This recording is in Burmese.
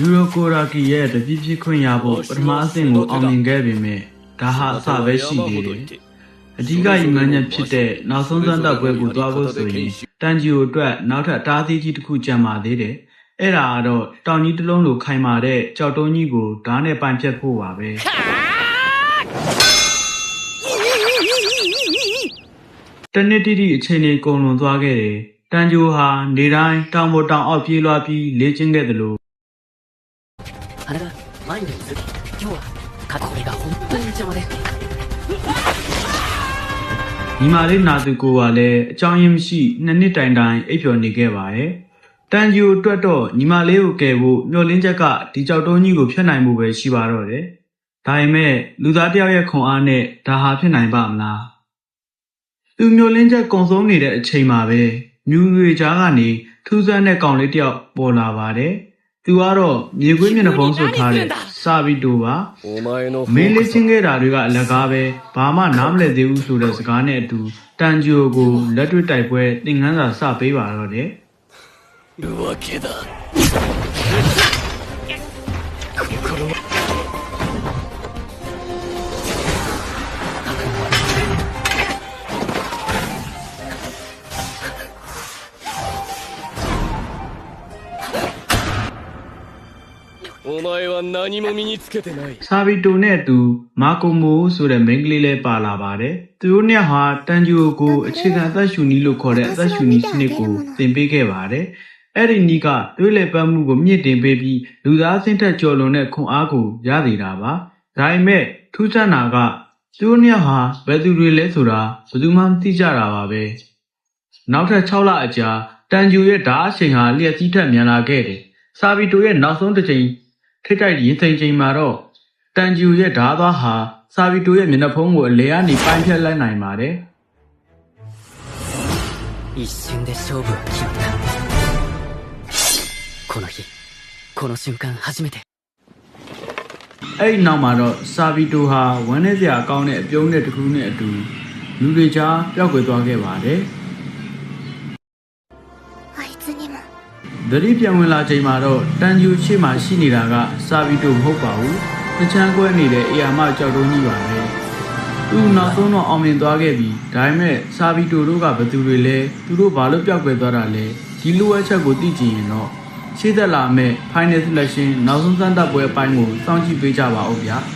ယူရိုကိုရာကီရဲ့တပြည့်ပြည့်ခွင့်ရဖို့ပထမအဆင့်ကိုအောင်မြင်ခဲ့ပေမဲ့ဒါဟာအစပဲရှိသေးတယ်။အဓိကရည်မှန်းချက်ဖြစ်တဲ့နောက်ဆုံးစမ်းသပ်ပွဲကိုတွားဖို့ဆိုရင်တန်ဂျီယိုအတွက်နောက်ထပ်တားသီးကြီးတစ်ခုကြံပါသေးတယ်။အဲ့ဒါကတော့တောင်ကြီးတစ်လုံးလိုခိုင်မာတဲ့ကြောက်တုံးကြီးကိုဓာတ်နဲ့ပိုင်ဖြတ်ဖို့ပါပဲ။တနစ်တိတိအချိန်လေးကုန်လွန်သွားခဲ့တယ်။တန်ဂျိုဟာနေတိုင်းတောင်ပေါ်တောင်အောက်ပြေးလွှားပြီးလေ့ကျင့်ခဲ့တယ်လို့あれが前のです今日はこれが本当に邪魔でညီမလေးနာသူကိုကလည်းအကြောင်းရင်းမရှိနှစ်နှစ်တိုင်တိုင်အိပ်ပျော်နေခဲ့ပါရဲ့တန်ဂျီယိုအတွက်တော့ညီမလေးကိုကယ်ဖို့မျှော်လင့်ချက်ကဒီကြောက်တုံးကြီးကိုဖျက်နိုင်မှုပဲရှိပါတော့တယ်ဒါပေမဲ့လူသားတစ်ယောက်ရဲ့ခွန်အားနဲ့ဒါဟာဖြစ်နိုင်ပါမလားသူမျှော်လင့်ချက်ကုံဆုံးနေတဲ့အချိန်မှာပဲမြူတွေကြားကနေထူးဆန်းတဲ့ကောင်လေးတစ်ယောက်ပေါ်လာပါတယ်သူကတော့မြေခွေးမျက်နှာဖုံးစွပ်ထားတဲ့စာဗီတိုပါမင်းလေးချင်းခဲ့တာတွေကအလကားပဲဘာမှနားမလည်သေးဘူးဆိုတဲ့စကားနဲ့အတူတန်ဂျီယိုကိုလက်တွေ့တိုက်ပွဲသင်ခန်းစာစပေးပါတော့တယ်ルワケだお前は何も身につけてないစာဗီတိုနဲ့အတူမာကိုမိုဆိုတဲ့မိန်းကလေးလည်းပါလာပါတယ်သူတို့နှစ်ဟာတန်ဂျီယိုကိုအခြေခံအသက်ရှူနည်းလို့ခေါ်တဲ့အသက်ရှူနည်းစနစ်ကိုသင်ပေးခဲ့ပါတယ်အဲ့ဒီနည်းကသွေးလည်ပတ်မှုကိုမြင့်တင်ပေးပြီးလူသားစင်းထက်ကျော်လွန်တဲ့ခွန်အားကိုရသေးတာပါဒါပေမဲ့ထူးခြားတာကသူတို့နှစ်ဟာဘယ်သူတွေလဲဆိုတာဘယ်သူမှမသိကြတာပါပဲနောက်ထပ်6လအကြာတန်ဂျီယိုရဲ့ဓာတ်အချိန်ဟာလျှက်စီးထက်မြန်လာခဲ့တယ်စာဗီတိုရဲ့နောက်ဆုံးတစ်ချိန်ထိတ်တိုက်ရင်စိန်ချိန်မှာတော့တန်ဂျီယိုရဲ့ဓာတ်သားဟာစာဗီတိုရဲ့မျက်နှာဖုံးကိုအလဲကနေပိုင်းဖြတ်လိုက်နိုင်ပါတယ်一瞬で勝負は決まったこの日この瞬間初めてအဲ့ဒီနောက်မှာတော့စာဗီတိုဟာဝမ်းနည်းစရာအကောင်းတဲ့အပြုံးတဲ့တစ်ခုနဲ့အတူလူတွေကြားပျောက်ကွယ်သွားခဲ့ပါတယ်သတိပြန်ဝင်လာချိန်မှာတော့တန်ဂျူရှေ့မှာရှိနေတာကစာဗီတိုမဟုတ်ပါဘူး။တချမ်းကွဲနေတဲ့အေယာမကြောက်တုံးကြီးပါပဲ။သူနောက်ဆုံးတော့အောင်မြင်သွားခဲ့ပြီ။ဒါပေမဲ့စာဗီတိုတို့ကဘယ်သူတွေလဲ။သူတို့ဘာလို့ပျောက်ကွယ်သွားတာလဲ။ဒီလိုအချက်ကိုသိကြည့်ရင်တော့ရှေ့သက်လာမဲ့ Final Selection နောက်ဆုံးစမ်းသပ်ပွဲအပိုင်းကိုစောင့်ကြည့်ပေးကြပါဦးဗျာ။